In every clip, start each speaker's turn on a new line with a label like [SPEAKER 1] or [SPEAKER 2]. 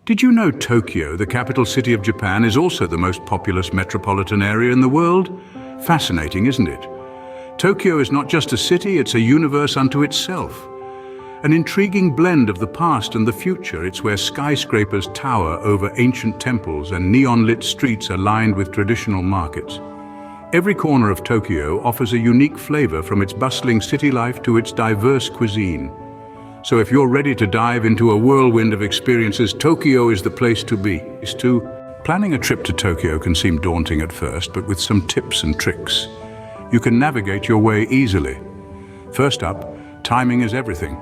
[SPEAKER 1] Did you know Tokyo, the capital city of Japan, is also the most populous metropolitan area in the world? Fascinating, isn't it? Tokyo is not just a city, it's a universe unto itself. An intriguing blend of the past and the future. It's where skyscrapers tower over ancient temples and neon-lit streets are lined with traditional markets. Every corner of Tokyo offers a unique flavor, from its bustling city life to its diverse cuisine. So if you're ready to dive into a whirlwind of experiences, Tokyo is the place to be. Planning a trip to Tokyo can seem daunting at first, but with some tips and tricks, you can navigate your way easily. First up, timing is everything.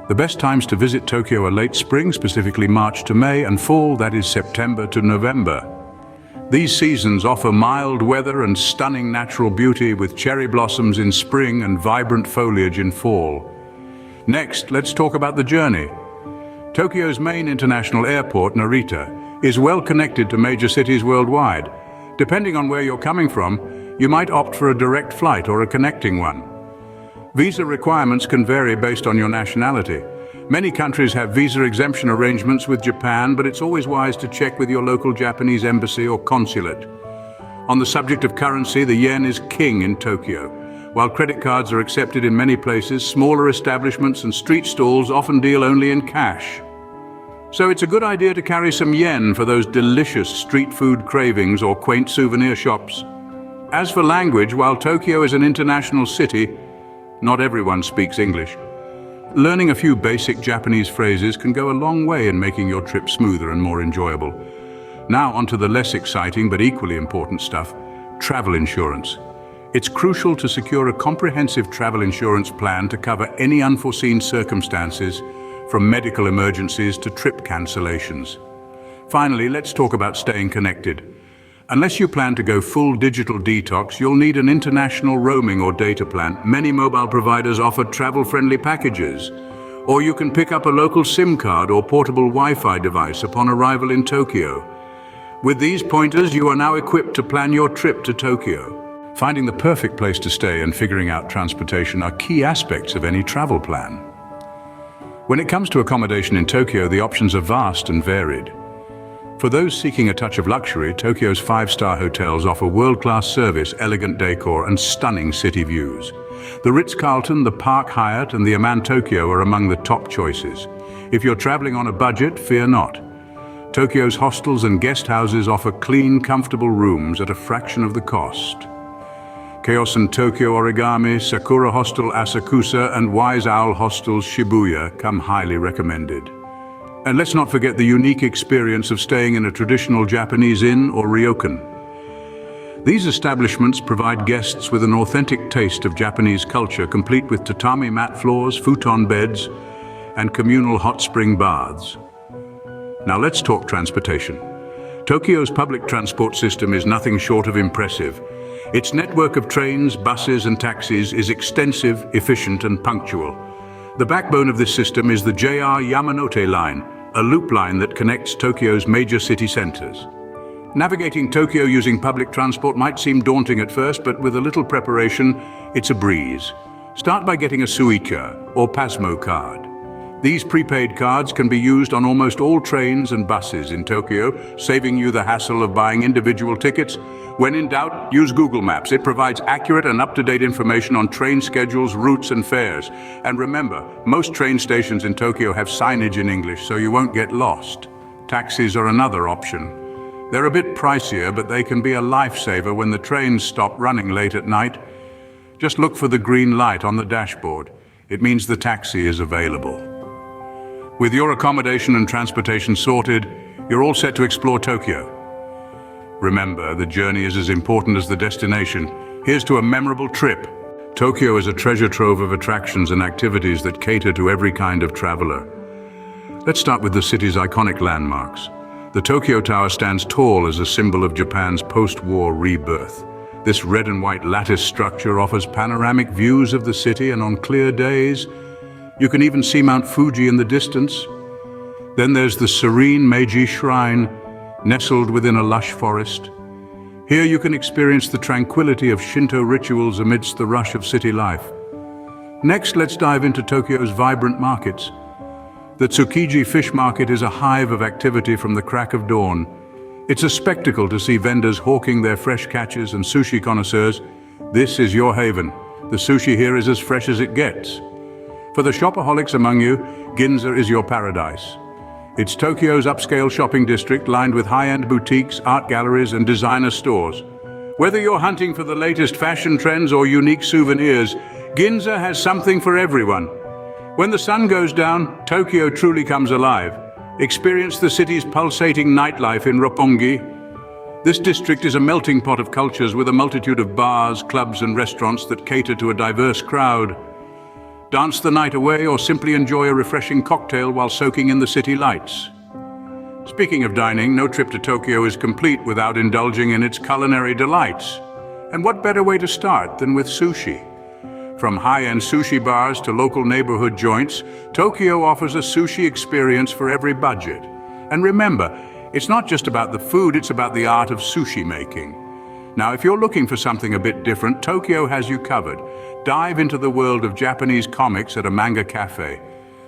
[SPEAKER 1] The best times to visit Tokyo are late spring, specifically March to May, and fall, that is September to November. These seasons offer mild weather and stunning natural beauty, with cherry blossoms in spring and vibrant foliage in fall. Next, let's talk about the journey. Tokyo's main international airport, Narita, is well connected to major cities worldwide. Depending on where you're coming from, you might opt for a direct flight or a connecting one. Visa requirements can vary based on your nationality. Many countries have visa exemption arrangements with Japan, but it's always wise to check with your local Japanese embassy or consulate. On the subject of currency, the yen is king in Tokyo. While credit cards are accepted in many places, smaller establishments and street stalls often deal only in cash. So it's a good idea to carry some yen for those delicious street food cravings or quaint souvenir shops. As for language, while Tokyo is an international city, not everyone speaks English. Learning a few basic Japanese phrases can go a long way in making your trip smoother and more enjoyable. Now onto the less exciting but equally important stuff, travel insurance. It's crucial to secure a comprehensive travel insurance plan to cover any unforeseen circumstances, from medical emergencies to trip cancellations. Finally, let's talk about staying connected. Unless you plan to go full digital detox, you'll need an international roaming or data plan. Many mobile providers offer travel-friendly packages, or you can pick up a local SIM card or portable Wi-Fi device upon arrival in Tokyo. With these pointers, you are now equipped to plan your trip to Tokyo. Finding the perfect place to stay and figuring out transportation are key aspects of any travel plan. When it comes to accommodation in Tokyo, the options are vast and varied. For those seeking a touch of luxury, Tokyo's 5-star hotels offer world-class service, elegant decor, and stunning city views. The Ritz-Carlton, the Park Hyatt, and the Aman Tokyo are among the top choices. If you're traveling on a budget, fear not. Tokyo's hostels and guest houses offer clean, comfortable rooms at a fraction of the cost. Kyosen Tokyo Origami, Sakura Hostel Asakusa, and Wise Owl Hostels Shibuya come highly recommended. And let's not forget the unique experience of staying in a traditional Japanese inn or ryokan. These establishments provide guests with an authentic taste of Japanese culture, complete with tatami mat floors, futon beds, and communal hot spring baths. Now let's talk transportation. Tokyo's public transport system is nothing short of impressive. Its network of trains, buses, and taxis is extensive, efficient, and punctual. The backbone of this system is the JR Yamanote line, a loop line that connects Tokyo's major city centers. Navigating Tokyo using public transport might seem daunting at first, but with a little preparation, it's a breeze. Start by getting a Suica, or Pasmo card. These prepaid cards can be used on almost all trains and buses in Tokyo, saving you the hassle of buying individual tickets. When in doubt, use Google Maps. It provides accurate and up-to-date information on train schedules, routes, and fares. And remember, most train stations in Tokyo have signage in English, so you won't get lost. Taxis are another option. They're a bit pricier, but they can be a lifesaver when the trains stop running late at night. Just look for the green light on the dashboard. It means the taxi is available. With your accommodation and transportation sorted, you're all set to explore Tokyo. Remember, the journey is as important as the destination. Here's to a memorable trip. Tokyo is a treasure trove of attractions and activities that cater to every kind of traveler. Let's start with the city's iconic landmarks. The Tokyo Tower stands tall as a symbol of Japan's post-war rebirth. This red and white lattice structure offers panoramic views of the city, and on clear days, you can even see Mount Fuji in the distance. Then there's the serene Meiji Shrine, nestled within a lush forest. Here you can experience the tranquility of Shinto rituals amidst the rush of city life. Next, let's dive into Tokyo's vibrant markets. The Tsukiji fish market is a hive of activity from the crack of dawn. It's a spectacle to see vendors hawking their fresh catches and sushi connoisseurs. This is your haven. The sushi here is as fresh as it gets. For the shopaholics among you, Ginza is your paradise. It's Tokyo's upscale shopping district lined with high-end boutiques, art galleries, and designer stores. Whether you're hunting for the latest fashion trends or unique souvenirs, Ginza has something for everyone. When the sun goes down, Tokyo truly comes alive. Experience the city's pulsating nightlife in Roppongi. This district is a melting pot of cultures with a multitude of bars, clubs, and restaurants that cater to a diverse crowd. Dance the night away or simply enjoy a refreshing cocktail while soaking in the city lights. Speaking of dining, no trip to Tokyo is complete without indulging in its culinary delights. And what better way to start than with sushi? From high-end sushi bars to local neighborhood joints, Tokyo offers a sushi experience for every budget. And remember, it's not just about the food, it's about the art of sushi making. Now, if you're looking for something a bit different, Tokyo has you covered. Dive into the world of Japanese comics at a manga cafe.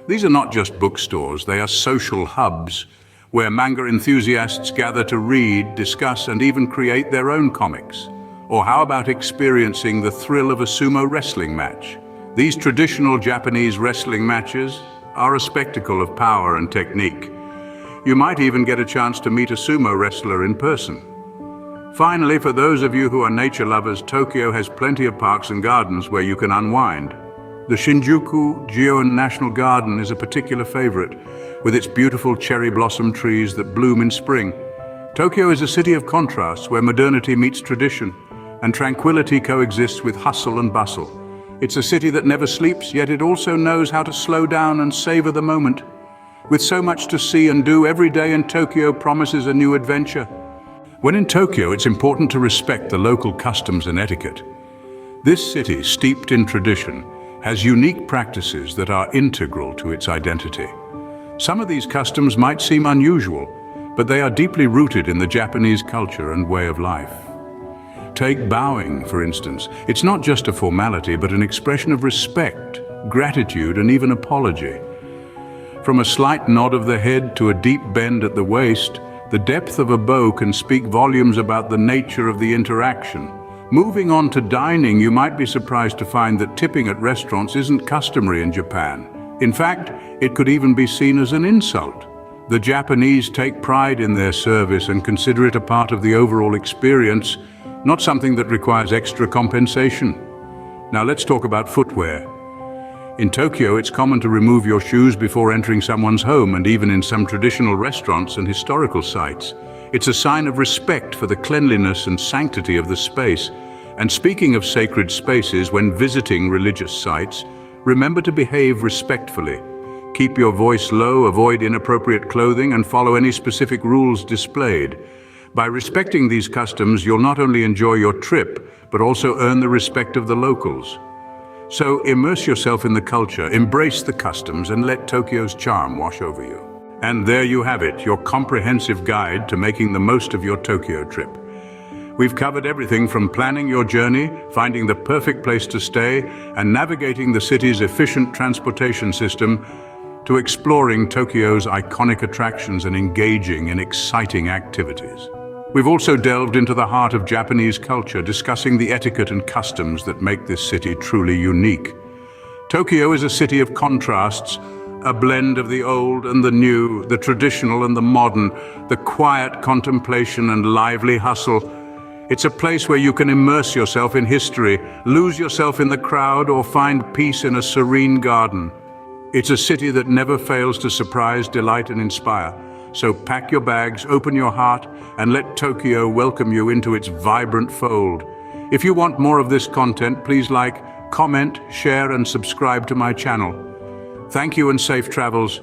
[SPEAKER 1] These are not just bookstores, they are social hubs, where manga enthusiasts gather to read, discuss, and even create their own comics. Or how about experiencing the thrill of a sumo wrestling match? These traditional Japanese wrestling matches are a spectacle of power and technique. You might even get a chance to meet a sumo wrestler in person. Finally, for those of you who are nature lovers, Tokyo has plenty of parks and gardens where you can unwind. The Shinjuku National Garden is a particular favorite, with its beautiful cherry blossom trees that bloom in spring. Tokyo is a city of contrasts where modernity meets tradition, and tranquility coexists with hustle and bustle. It's a city that never sleeps, yet it also knows how to slow down and savor the moment. With so much to see and do, every day in Tokyo promises a new adventure. When in Tokyo, it's important to respect the local customs and etiquette. This city, steeped in tradition, has unique practices that are integral to its identity. Some of these customs might seem unusual, but they are deeply rooted in the Japanese culture and way of life. Take bowing, for instance. It's not just a formality, but an expression of respect, gratitude, and even apology. From a slight nod of the head to a deep bend at the waist, the depth of a bow can speak volumes about the nature of the interaction. Moving on to dining, you might be surprised to find that tipping at restaurants isn't customary in Japan. In fact, it could even be seen as an insult. The Japanese take pride in their service and consider it a part of the overall experience, not something that requires extra compensation. Now let's talk about footwear. In Tokyo, it's common to remove your shoes before entering someone's home, and even in some traditional restaurants and historical sites. It's a sign of respect for the cleanliness and sanctity of the space. And speaking of sacred spaces, when visiting religious sites, remember to behave respectfully. Keep your voice low, avoid inappropriate clothing, and follow any specific rules displayed. By respecting these customs, you'll not only enjoy your trip, but also earn the respect of the locals. So immerse yourself in the culture, embrace the customs, and let Tokyo's charm wash over you. And there you have it, your comprehensive guide to making the most of your Tokyo trip. We've covered everything from planning your journey, finding the perfect place to stay, and navigating the city's efficient transportation system, to exploring Tokyo's iconic attractions and engaging in exciting activities. We've also delved into the heart of Japanese culture, discussing the etiquette and customs that make this city truly unique. Tokyo is a city of contrasts, a blend of the old and the new, the traditional and the modern, the quiet contemplation and lively hustle. It's a place where you can immerse yourself in history, lose yourself in the crowd, or find peace in a serene garden. It's a city that never fails to surprise, delight, and inspire. So pack your bags, open your heart, and let Tokyo welcome you into its vibrant fold. If you want more of this content, please like, comment, share, and subscribe to my channel. Thank you and safe travels.